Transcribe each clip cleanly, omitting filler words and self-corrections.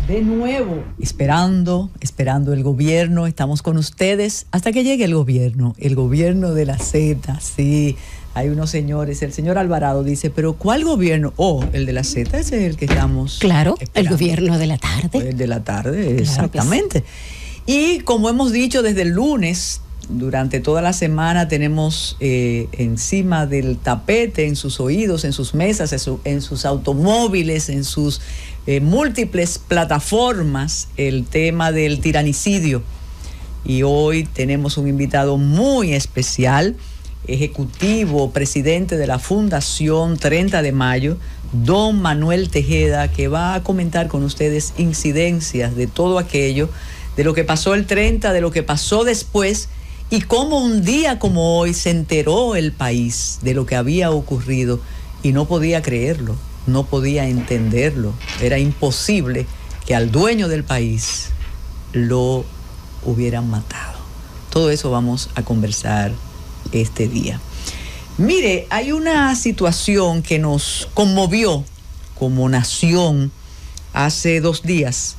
De nuevo, esperando el gobierno, estamos con ustedes hasta que llegue el gobierno de la Z, sí. Hay unos señores, el señor Alvarado dice, pero ¿cuál gobierno? Oh, el de la Z, ese es el que estamos Claro, esperando. el gobierno de la tarde. El de la tarde, claro, exactamente. Y como hemos dicho desde el lunes, durante toda la semana tenemos encima del tapete, en sus oídos, en sus mesas, en sus automóviles, en sus múltiples plataformas, el tema del tiranicidio. Y hoy tenemos un invitado muy especial, ejecutivo, presidente de la Fundación 30 de Mayo, don Manuel Tejeda, que va a comentar con ustedes incidencias de todo aquello, de lo que pasó el 30, de lo que pasó después, y cómo un día como hoy se enteró el país de lo que había ocurrido y no podía creerlo, no podía entenderlo. Era imposible que al dueño del país lo hubieran matado. Todo eso vamos a conversar este día. Mire, hay una situación que nos conmovió como nación hace 2 días.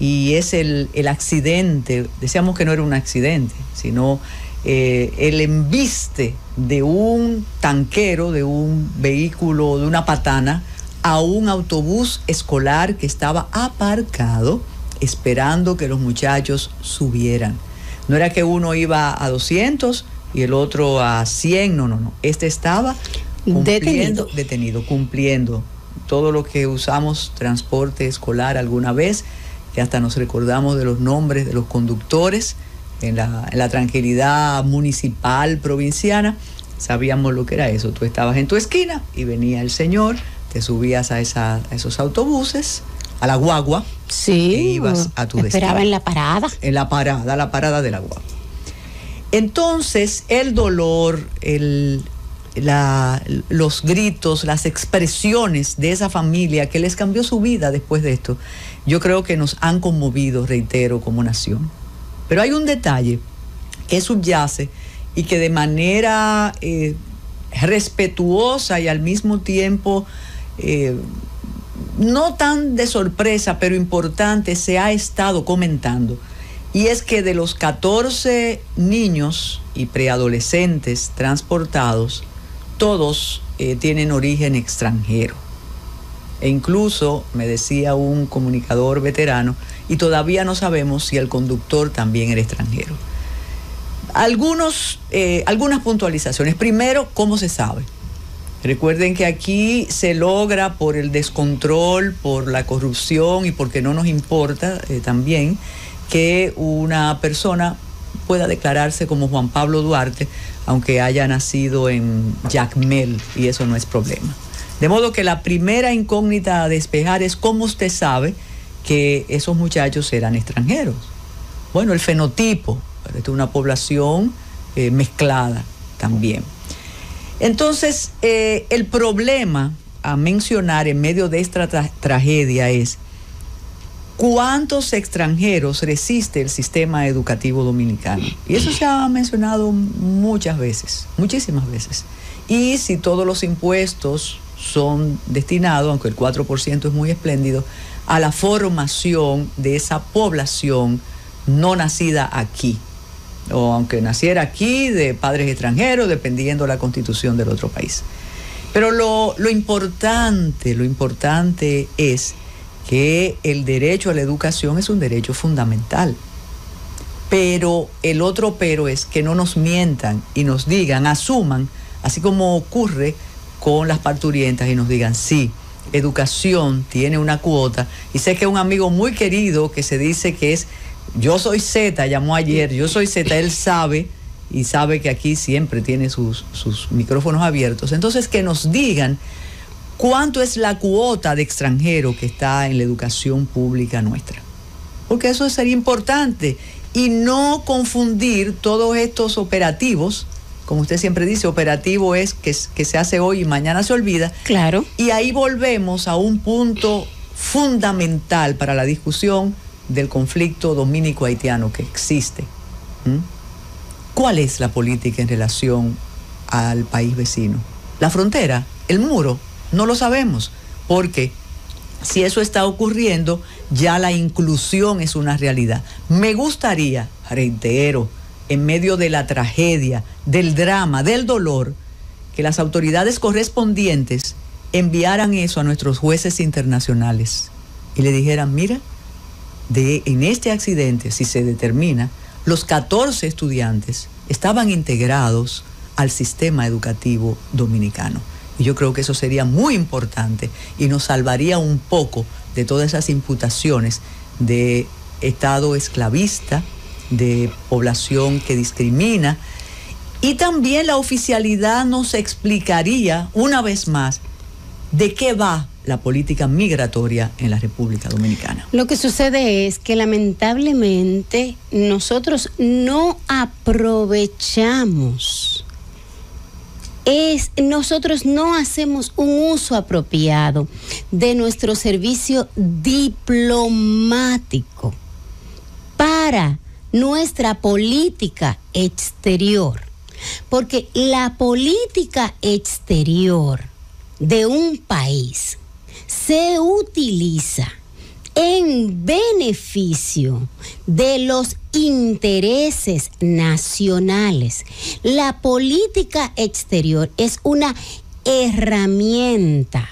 Y es el accidente, decíamos que no era un accidente, sino el embiste de un tanquero, de un vehículo, de una patana, a un autobús escolar que estaba aparcado esperando que los muchachos subieran. No era que uno iba a 200 y el otro a 100, no. Este estaba detenido, cumpliendo todo lo que usamos transporte escolar alguna vez, que hasta nos recordamos de los nombres de los conductores en la tranquilidad municipal, provinciana. Sabíamos lo que era eso. Tú estabas en tu esquina y venía el señor, te subías a esos autobuses, a la guagua, sí, e ibas a tu destino. Esperaba en la parada. En la parada de la guagua. Entonces, el dolor, los gritos, las expresiones de esa familia que les cambió su vida después de esto, yo creo que nos han conmovido, reitero, como nación. Pero hay un detalle que subyace y que de manera respetuosa y al mismo tiempo no tan de sorpresa, pero importante, se ha estado comentando. Y es que de los 14 niños y preadolescentes transportados, todos tienen origen extranjero. E incluso me decía un comunicador veterano, y todavía no sabemos si el conductor también era extranjero. Algunas puntualizaciones. Primero, ¿cómo se sabe? Recuerden que aquí se logra por el descontrol, por la corrupción y porque no nos importa también que una persona pueda declararse como Juan Pablo Duarte, aunque haya nacido en Jacmel, y eso no es problema. De modo que la primera incógnita a despejar es cómo usted sabe que esos muchachos eran extranjeros. Bueno, el fenotipo, esta es una población mezclada también. Entonces, el problema a mencionar en medio de esta tragedia es ¿cuántos extranjeros resiste el sistema educativo dominicano? Y eso se ha mencionado muchas veces, muchísimas veces. Y si todos los impuestos son destinados, aunque el 4% es muy espléndido, a la formación de esa población no nacida aquí, o aunque naciera aquí de padres extranjeros, dependiendo de la constitución del otro país. Pero lo importante es que el derecho a la educación es un derecho fundamental. Pero el otro pero es que no nos mientan y nos digan, asuman, así como ocurre con las parturientas, y nos digan, sí, educación tiene una cuota. Y sé que un amigo muy querido que se dice que es, yo soy Z, llamó ayer, yo soy Z, él sabe, y sabe que aquí siempre tiene sus micrófonos abiertos. Entonces, que nos digan cuánto es la cuota de extranjero que está en la educación pública nuestra. Porque eso sería importante. Y no confundir todos estos operativos. Como usted siempre dice, operativo es que se hace hoy y mañana se olvida. Claro. Y ahí volvemos a un punto fundamental para la discusión del conflicto dominico-haitiano que existe. ¿Cuál es la política en relación al país vecino? ¿La frontera? ¿El muro? No lo sabemos, porque Si eso está ocurriendo, ya la inclusión es una realidad. Me gustaría, reitero, en medio de la tragedia, del drama, del dolor, que las autoridades correspondientes enviaran eso a nuestros jueces internacionales y le dijeran, mira, en este accidente, si se determina, los 14 estudiantes estaban integrados al sistema educativo dominicano. Y yo creo que eso sería muy importante y nos salvaría un poco de todas esas imputaciones de Estado esclavista, de población que discrimina. Y también la oficialidad nos explicaría una vez más de qué va la política migratoria en la República Dominicana. Lo que sucede es que lamentablemente nosotros no aprovechamos, nosotros no hacemos un uso apropiado de nuestro servicio diplomático para nuestra política exterior. Porque la política exterior de un país se utiliza en beneficio de los intereses nacionales. La política exterior es una herramienta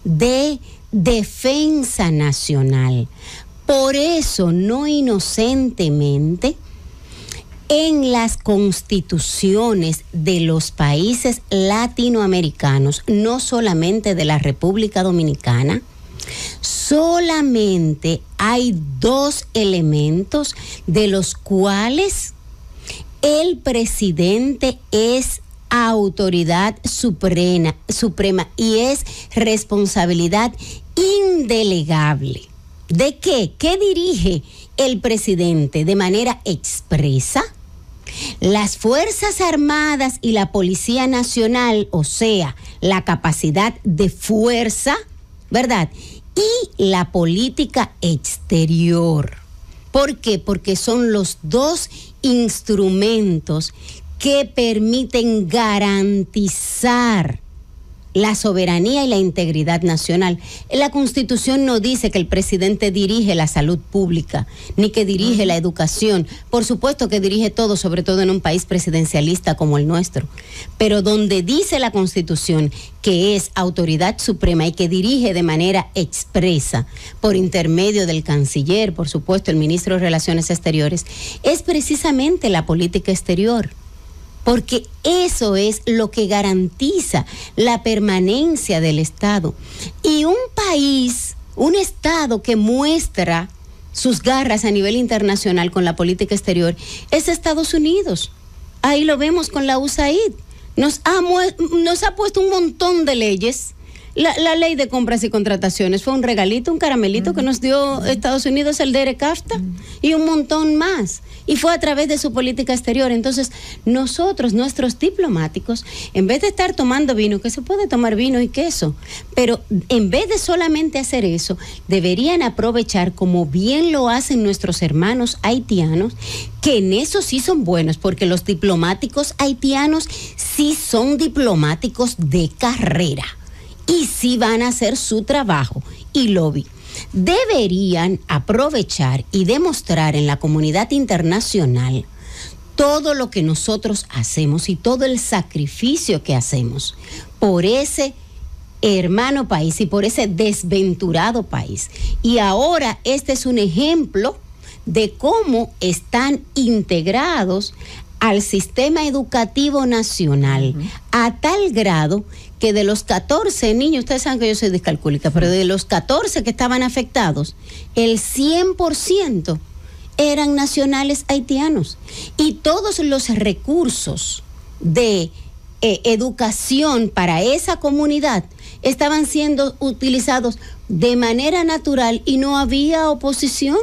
de defensa nacional. Por eso, no inocentemente, en las constituciones de los países latinoamericanos, no solamente de la República Dominicana, solamente hay 2 elementos de los cuales el presidente es autoridad suprema y es responsabilidad indelegable. ¿De qué? ¿Qué dirige el presidente de manera expresa? Las Fuerzas Armadas y la Policía Nacional, o sea, la capacidad de fuerza, ¿verdad? Y la política exterior. ¿Por qué? Porque son los 2 instrumentos que permiten garantizar la soberanía y la integridad nacional. La Constitución no dice que el presidente dirige la salud pública, ni que dirige la educación. Por supuesto que dirige todo, sobre todo en un país presidencialista como el nuestro. Pero donde dice la Constitución que es autoridad suprema y que dirige de manera expresa, por intermedio del canciller, por supuesto, el ministro de Relaciones Exteriores, es precisamente la política exterior. Porque eso es lo que garantiza la permanencia del Estado. Y un país, un Estado que muestra sus garras a nivel internacional con la política exterior es Estados Unidos. Ahí lo vemos con la USAID. Nos ha puesto un montón de leyes. La ley de compras y contrataciones fue un regalito, un caramelito que nos dio Estados Unidos, el DERECAFTA, y un montón más. Y fue a través de su política exterior. Entonces, nosotros, nuestros diplomáticos, en vez de estar tomando vino, que se puede tomar vino y queso, pero en vez de solamente hacer eso, deberían aprovechar, como bien lo hacen nuestros hermanos haitianos, que en eso sí son buenos, porque los diplomáticos haitianos sí son diplomáticos de carrera. Y sí van a hacer su trabajo y lobby. Deberían aprovechar y demostrar en la comunidad internacional todo lo que nosotros hacemos y todo el sacrificio que hacemos por ese hermano país y por ese desventurado país. Y ahora este es un ejemplo de cómo están integrados al sistema educativo nacional, a tal grado que de los 14 niños, ustedes saben que yo soy discalcúlica, pero de los 14 que estaban afectados, el 100% eran nacionales haitianos. Y todos los recursos de educación para esa comunidad estaban siendo utilizados de manera natural y no había oposición.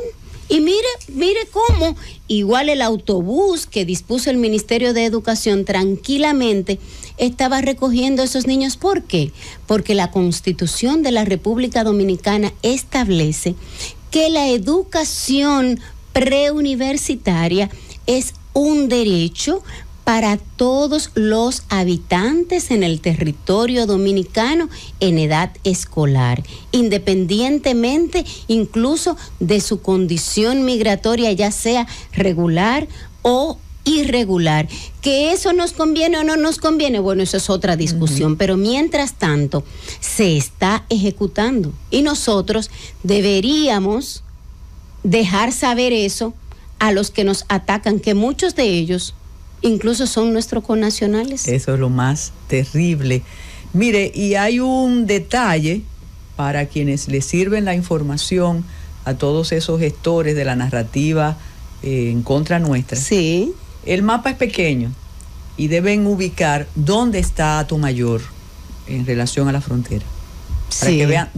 Y mire cómo, igual el autobús que dispuso el Ministerio de Educación tranquilamente estaba recogiendo a esos niños. ¿Por qué? Porque la Constitución de la República Dominicana establece que la educación preuniversitaria es un derecho para todos los habitantes en el territorio dominicano en edad escolar, independientemente incluso de su condición migratoria, ya sea regular o irregular. ¿Que eso nos conviene o no nos conviene? Bueno, eso es otra discusión, pero mientras tanto se está ejecutando y nosotros deberíamos dejar saber eso a los que nos atacan, que muchos de ellos incluso son nuestros connacionales. Eso es lo más terrible. Mire, y hay un detalle para quienes les sirven la información a todos esos gestores de la narrativa en contra nuestra. Sí. El mapa es pequeño y deben ubicar dónde está Atomayor en relación a la frontera. Para que vean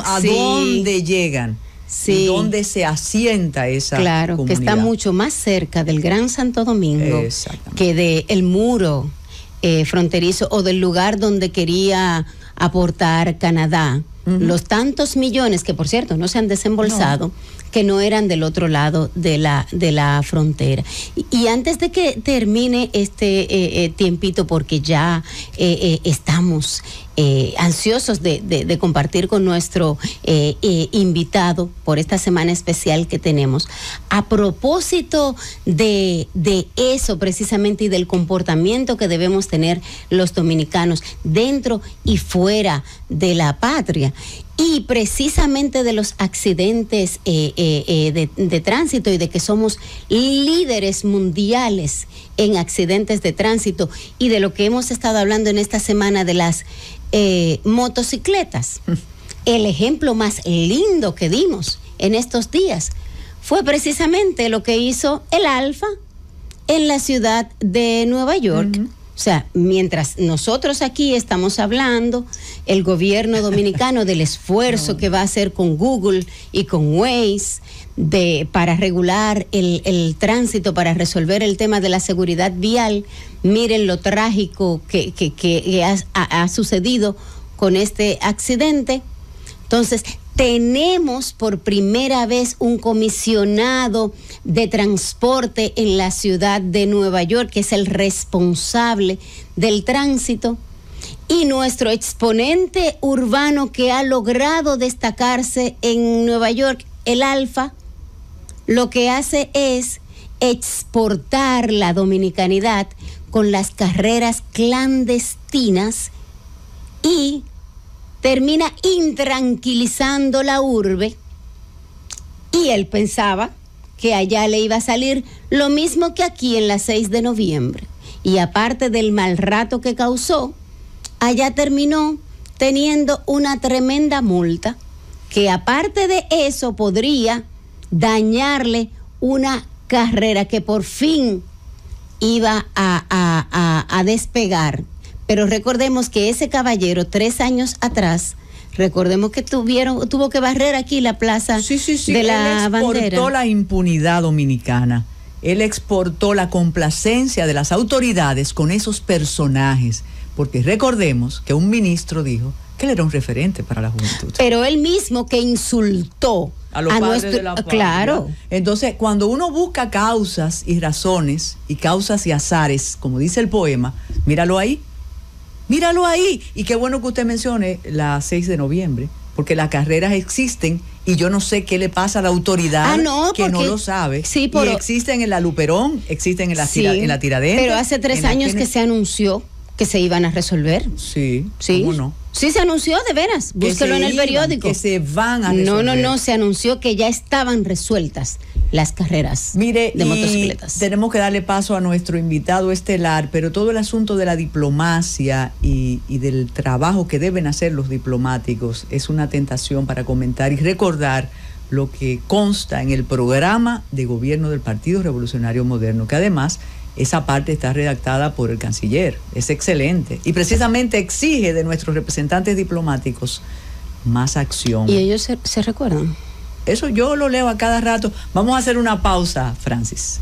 a dónde llegan. Sí. Y dónde se asienta esa comunidad. Que está mucho más cerca del Gran Santo Domingo que del muro fronterizo o del lugar donde quería aportar Canadá. Los tantos millones que, por cierto, no se han desembolsado, que no eran del otro lado de la frontera. Y antes de que termine este tiempito, porque ya estamos ansiosos de compartir con nuestro invitado por esta semana especial que tenemos, a propósito de eso precisamente y del comportamiento que debemos tener los dominicanos dentro y fuera de la patria, y precisamente de los accidentes de tránsito y de que somos líderes mundiales en accidentes de tránsito, y de lo que hemos estado hablando en esta semana de las motocicletas. El ejemplo más lindo que dimos en estos días fue precisamente lo que hizo el Alfa en la ciudad de Nueva York. O sea, mientras nosotros aquí estamos hablando, el gobierno dominicano del esfuerzo que va a hacer con Google y con Waze para regular el tránsito, para resolver el tema de la seguridad vial, miren lo trágico que ha sucedido con este accidente. Entonces, tenemos por primera vez un comisionado de transporte en la ciudad de Nueva York, que es el responsable del tránsito, y nuestro exponente urbano que ha logrado destacarse en Nueva York, el Alfa, lo que hace es exportar la dominicanidad con las carreras clandestinas y termina intranquilizando la urbe, y él pensaba que allá le iba a salir lo mismo que aquí en la 6 de noviembre. Y aparte del mal rato que causó, allá terminó teniendo una tremenda multa, que aparte de eso podría dañarle una carrera que por fin iba a despegar. Pero recordemos que ese caballero 3 años atrás, recordemos que tuvo que barrer aquí la plaza de la bandera. Él exportó la impunidad dominicana, él exportó la complacencia de las autoridades con esos personajes, porque recordemos que un ministro dijo que él era un referente para la juventud. Pero él mismo que insultó a los padres de la patria. Claro. Entonces, cuando uno busca causas y razones, y causas y azares, como dice el poema, míralo ahí. Míralo ahí. Y qué bueno que usted mencione la 6 de noviembre, porque las carreras existen y yo no sé qué le pasa a la autoridad que no lo sabe. Sí, y existen en la Luperón, existen en la Tiradentes. Pero hace 3 años que se anunció que se iban a resolver. Sí, ¿cómo no? Sí, se anunció, de veras. Búsquelo en el periódico. Que se van a resolver. No, se anunció que ya estaban resueltas las carreras de motocicletas. Tenemos que darle paso a nuestro invitado estelar, pero todo el asunto de la diplomacia y del trabajo que deben hacer los diplomáticos es una tentación para comentar y recordar lo que consta en el programa de gobierno del Partido Revolucionario Moderno, que además esa parte está redactada por el canciller, es excelente y precisamente exige de nuestros representantes diplomáticos más acción. ¿Y ellos se recuerdan? Eso yo lo leo a cada rato. Vamos a hacer una pausa, Francis.